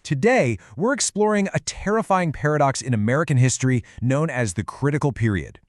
Today, we're exploring a terrifying paradox in American history known as the critical period.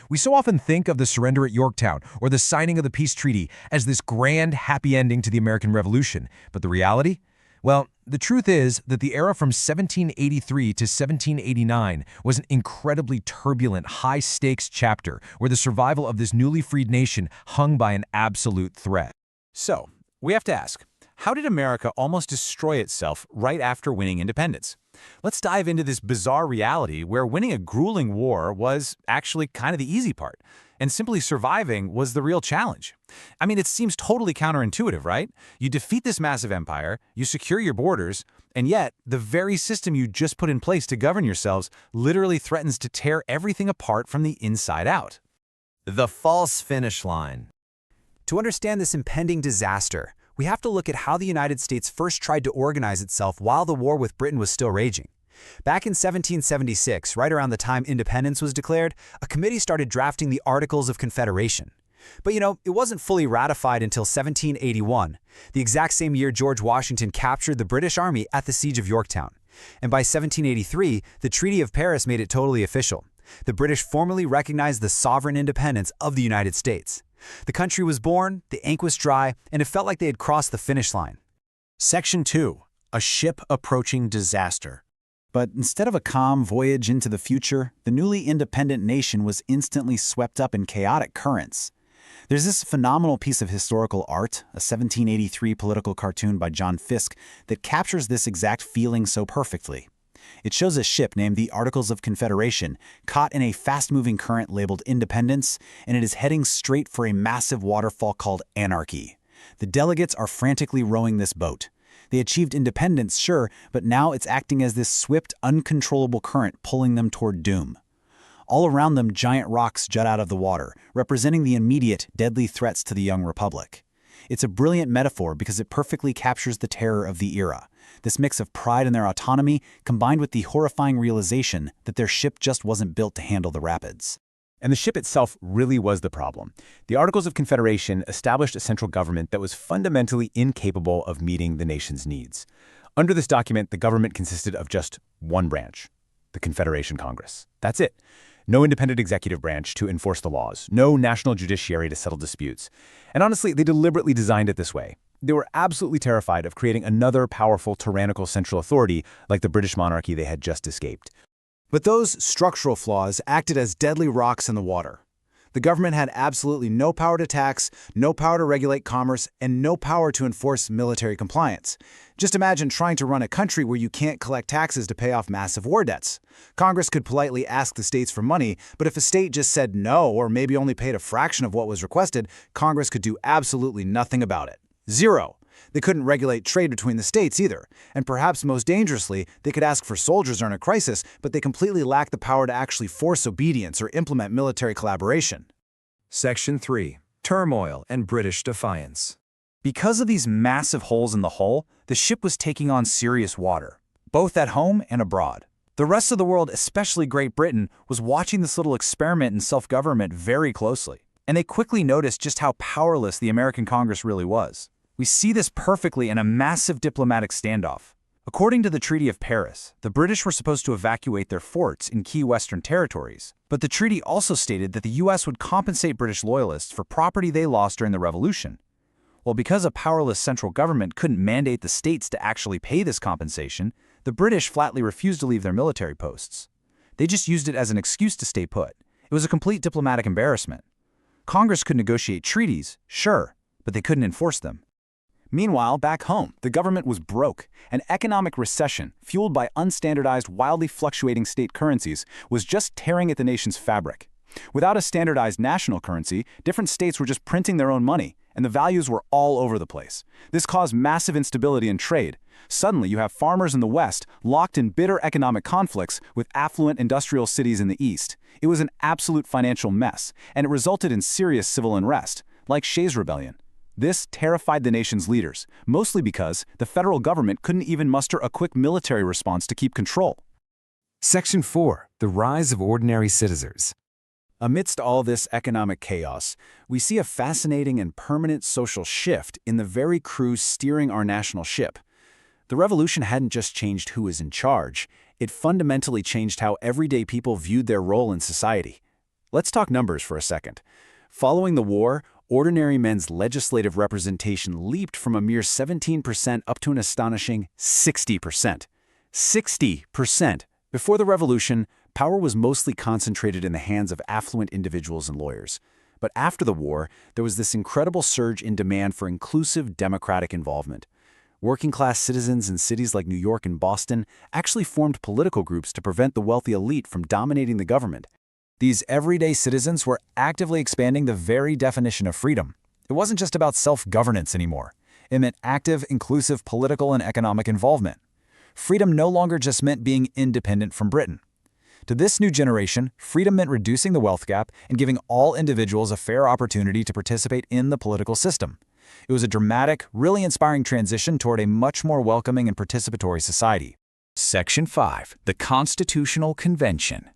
We so often think of the surrender at Yorktown or the signing of the peace treaty as this grand, happy ending to the American Revolution, but the reality? Well, the truth is that the era from 1783 to 1789 was an incredibly turbulent, high-stakes chapter where the survival of this newly freed nation hung by an absolute threat. So, we have to ask, how did America almost destroy itself right after winning independence? Let's dive into this bizarre reality where winning a grueling war was actually kind of the easy part, and simply surviving was the real challenge. I mean, it seems totally counterintuitive, right? You defeat this massive empire, you secure your borders, and yet the very system you just put in place to govern yourselves literally threatens to tear everything apart from the inside out. The false finish line. To understand this impending disaster, we have to look at how the United States first tried to organize itself while the war with Britain was still raging. Back in 1776, right around the time independence was declared, a committee started drafting the Articles of Confederation. But it wasn't fully ratified until 1781, the exact same year George Washington captured the British Army at the Siege of Yorktown. And by 1783, the Treaty of Paris made it totally official. The British formally recognized the sovereign independence of the United States. The country was born, the ink was dry, and it felt like they had crossed the finish line. Section 2. A ship approaching disaster. But instead of a calm voyage into the future, the newly independent nation was instantly swept up in chaotic currents. There's this phenomenal piece of historical art, a 1783 political cartoon by John Fiske, that captures this exact feeling so perfectly. It shows a ship named the Articles of Confederation caught in a fast-moving current labeled Independence, and it is heading straight for a massive waterfall called Anarchy. The delegates are frantically rowing this boat. They achieved independence, sure, but now it's acting as this swift, uncontrollable current pulling them toward doom. All around them, giant rocks jut out of the water, representing the immediate, deadly threats to the young republic. It's a brilliant metaphor because it perfectly captures the terror of the era. This mix of pride in their autonomy combined with the horrifying realization that their ship just wasn't built to handle the rapids. And the ship itself really was the problem. The Articles of Confederation established a central government that was fundamentally incapable of meeting the nation's needs. Under this document, the government consisted of just one branch, the Confederation Congress. That's it. No independent executive branch to enforce the laws, no national judiciary to settle disputes. And honestly, they deliberately designed it this way. They were absolutely terrified of creating another powerful, tyrannical central authority like the British monarchy they had just escaped. But those structural flaws acted as deadly rocks in the water. The government had absolutely no power to tax, no power to regulate commerce, and no power to enforce military compliance. Just imagine trying to run a country where you can't collect taxes to pay off massive war debts. Congress could politely ask the states for money, but if a state just said no or maybe only paid a fraction of what was requested, Congress could do absolutely nothing about it. Zero. They couldn't regulate trade between the states either. And perhaps most dangerously, they could ask for soldiers during a crisis, but they completely lacked the power to actually force obedience or implement military collaboration. Section 3. Turmoil and British Defiance. Because of these massive holes in the hull, the ship was taking on serious water, both at home and abroad. The rest of the world, especially Great Britain, was watching this little experiment in self-government very closely. And they quickly noticed just how powerless the American Congress really was. We see this perfectly in a massive diplomatic standoff. According to the Treaty of Paris, the British were supposed to evacuate their forts in key Western territories, but the treaty also stated that the U.S. would compensate British loyalists for property they lost during the Revolution. Well, because a powerless central government couldn't mandate the states to actually pay this compensation, the British flatly refused to leave their military posts. They just used it as an excuse to stay put. It was a complete diplomatic embarrassment. Congress could negotiate treaties, sure, but they couldn't enforce them. Meanwhile, back home, the government was broke. An economic recession, fueled by unstandardized, wildly fluctuating state currencies, was just tearing at the nation's fabric. Without a standardized national currency, different states were just printing their own money, and the values were all over the place. This caused massive instability in trade. Suddenly, you have farmers in the West locked in bitter economic conflicts with affluent industrial cities in the East. It was an absolute financial mess, and it resulted in serious civil unrest, like Shays Rebellion. This terrified the nation's leaders, mostly because the federal government couldn't even muster a quick military response to keep control. Section 4. The Rise of Ordinary Citizens. Amidst all this economic chaos, we see a fascinating and permanent social shift in the very crews steering our national ship. The revolution hadn't just changed who was in charge, it fundamentally changed how everyday people viewed their role in society. Let's talk numbers for a second. Following the war, ordinary men's legislative representation leaped from a mere 17% up to an astonishing 60%. 60%! Before the revolution, power was mostly concentrated in the hands of affluent individuals and lawyers. But after the war, there was this incredible surge in demand for inclusive democratic involvement. Working-class citizens in cities like New York and Boston actually formed political groups to prevent the wealthy elite from dominating the government. These everyday citizens were actively expanding the very definition of freedom. It wasn't just about self-governance anymore. It meant active, inclusive political and economic involvement. Freedom no longer just meant being independent from Britain. To this new generation, freedom meant reducing the wealth gap and giving all individuals a fair opportunity to participate in the political system. It was a dramatic, really inspiring transition toward a much more welcoming and participatory society. Section 5. The Constitutional Convention.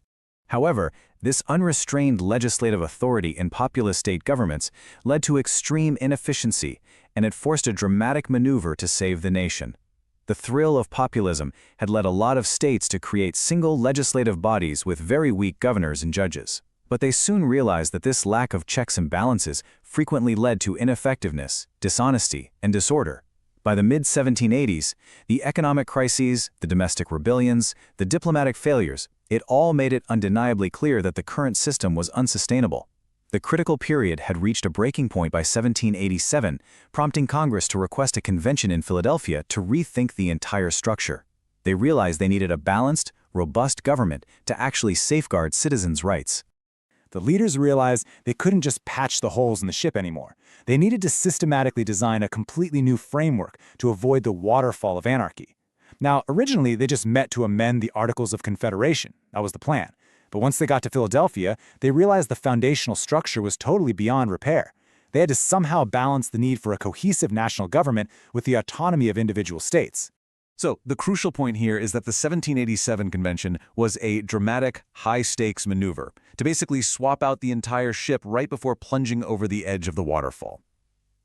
However, this unrestrained legislative authority in populist state governments led to extreme inefficiency, and it forced a dramatic maneuver to save the nation. The thrill of populism had led a lot of states to create single legislative bodies with very weak governors and judges. But they soon realized that this lack of checks and balances frequently led to ineffectiveness, dishonesty, and disorder. By the mid-1780s, the economic crises, the domestic rebellions, the diplomatic failures, it all made it undeniably clear that the current system was unsustainable. The critical period had reached a breaking point by 1787, prompting Congress to request a convention in Philadelphia to rethink the entire structure. They realized they needed a balanced, robust government to actually safeguard citizens' rights. The leaders realized they couldn't just patch the holes in the ship anymore. They needed to systematically design a completely new framework to avoid the waterfall of anarchy. Now, originally, they just met to amend the Articles of Confederation. That was the plan. But once they got to Philadelphia, they realized the foundational structure was totally beyond repair. They had to somehow balance the need for a cohesive national government with the autonomy of individual states. So, the crucial point here is that the 1787 convention was a dramatic, high-stakes maneuver to basically swap out the entire ship right before plunging over the edge of the waterfall.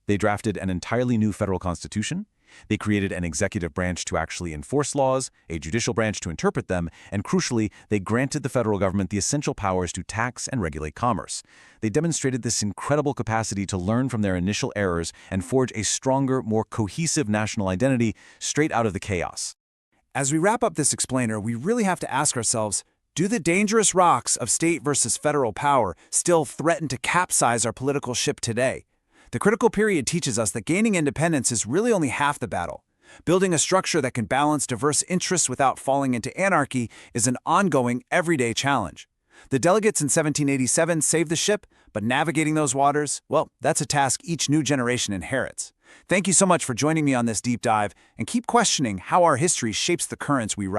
They drafted an entirely new federal constitution. They created an executive branch to actually enforce laws, a judicial branch to interpret them, and crucially, they granted the federal government the essential powers to tax and regulate commerce. They demonstrated this incredible capacity to learn from their initial errors and forge a stronger, more cohesive national identity straight out of the chaos. As we wrap up this explainer, we really have to ask ourselves, do the dangerous rocks of state versus federal power still threaten to capsize our political ship today? The critical period teaches us that gaining independence is really only half the battle. Building a structure that can balance diverse interests without falling into anarchy is an ongoing, everyday challenge. The delegates in 1787 saved the ship, but navigating those waters, well, that's a task each new generation inherits. Thank you so much for joining me on this deep dive, and keep questioning how our history shapes the currents we ride.